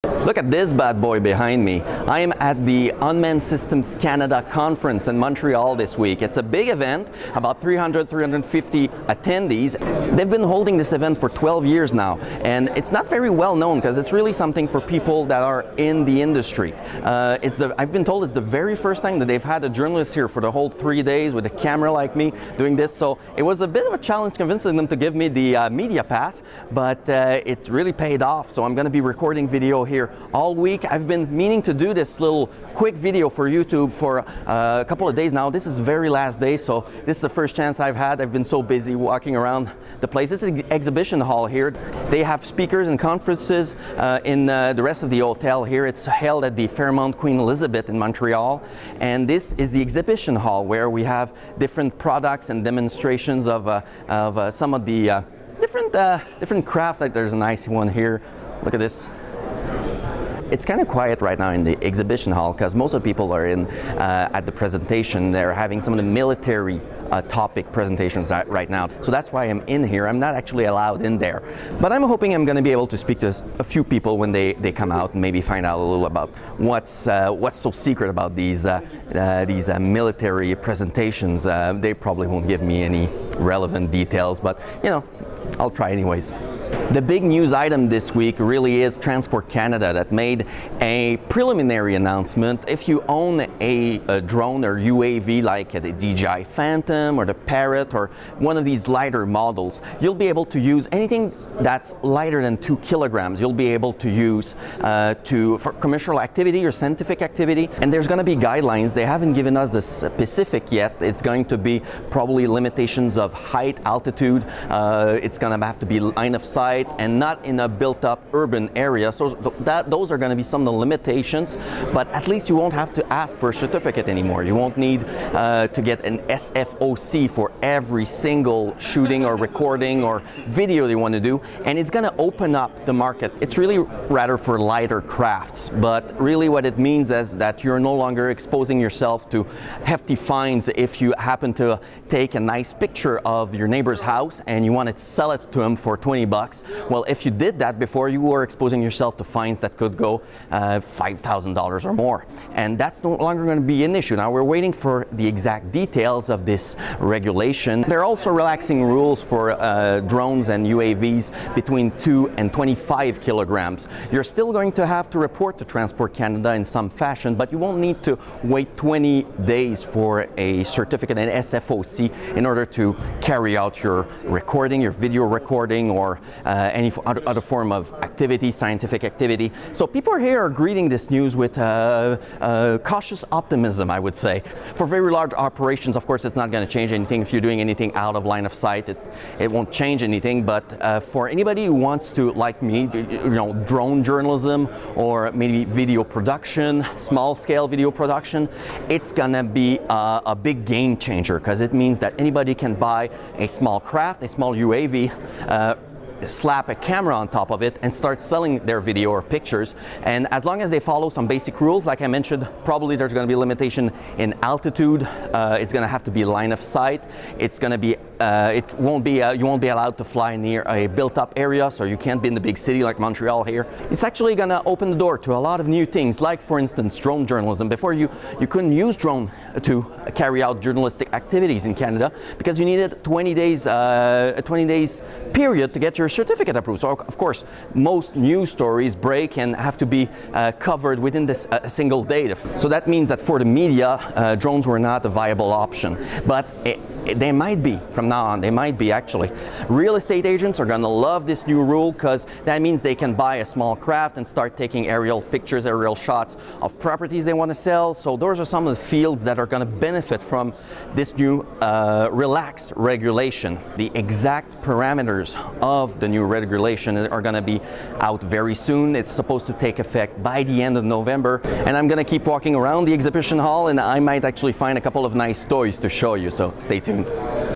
Look at this bad boy behind me. I am at the Unmanned Systems Canada Conference in Montreal this week. It's a big event, about 350 attendees. They've been holding this event for 12 years now, and it's not very well known because it's really something for people that are in the industry. I've been told it's the very first time that they've had a journalist here for the whole 3 days with a camera like me doing this, so it was a bit of a challenge convincing them to give me the media pass, but it really paid off. So I'm going to be recording video here all week. I've been meaning to do this little quick video for YouTube for a couple of days now. This is the very last day, so this is the first chance I've had. I've been so busy walking around the place. This is the exhibition hall here. They have speakers and conferences in the rest of the hotel here. It's held at the Fairmont Queen Elizabeth in Montreal, and this is the exhibition hall where we have different products and demonstrations of some of the different crafts. Like there's a nice one here. Look at this. It's kind of quiet right now in the exhibition hall because most of the people are in at the presentation. They're having some of the military topic presentations right now. So that's why I'm in here. I'm not actually allowed in there. But I'm hoping I'm going to be able to speak to a few people when they come out and maybe find out a little about what's so secret about these military presentations. They probably won't give me any relevant details, but you know, I'll try anyways. The big news item this week really is Transport Canada that made a preliminary announcement. If you own a drone or UAV like the DJI Phantom or the Parrot or one of these lighter models, you'll be able to use anything that's lighter than 2 kilograms. You'll be able to use for commercial activity or scientific activity. And there's going to be guidelines. They haven't given us the specific yet. It's going to be probably limitations of height, altitude. It's going to have to be line of sight and not in a built-up urban area. So those are going to be some of the limitations, but at least you won't have to ask for a certificate anymore. You won't need to get an SFOC for every single shooting or recording or video they want to do, and it's going to open up the market. It's really rather for lighter crafts, but really what it means is that you're no longer exposing yourself to hefty fines if you happen to take a nice picture of your neighbor's house and you want to sell it to him for $20. Well, if you did that before, you were exposing yourself to fines that could go $5,000 or more. And that's no longer going to be an issue. Now we're waiting for the exact details of this regulation. They're also relaxing rules for drones and UAVs between 2 and 25 kilograms. You're still going to have to report to Transport Canada in some fashion, but you won't need to wait 20 days for a certificate, an SFOC, in order to carry out your recording, your video recording, or any other form of activity, scientific activity. So people here are greeting this news with cautious optimism, I would say. For very large operations, of course, it's not going to change anything. If you're doing anything out of line of sight, it won't change anything. But for anybody who wants to, like me, drone journalism or maybe video production, small-scale video production, it's going to be a big game changer because it means that anybody can buy a small craft, a small UAV, slap a camera on top of it and start selling their video or pictures. And as long as they follow some basic rules, like I mentioned, probably there's going to be a limitation in altitude. It's going to have to be line of sight. It's going to be you won't be allowed to fly near a built-up area, so you can't be in the big city like Montreal here. It's actually going to open the door to a lot of new things, like for instance drone journalism. Before you couldn't use drone to carry out journalistic activities in Canada because you needed a 20 days period to get your certificate approved. So of course most news stories break and have to be covered within this single day. So that means that for the media, drones were not a viable option, but they might be from now on. They might be actually. Real estate agents are going to love this new rule because that means they can buy a small craft and start taking aerial pictures, aerial shots of properties they want to sell. So those are some of the fields that are going to benefit from this new relaxed regulation. The exact parameters of the new regulation are going to be out very soon. It's supposed to take effect by the end of November, and I'm going to keep walking around the exhibition hall, and I might actually find a couple of nice toys to show you, so stay tuned.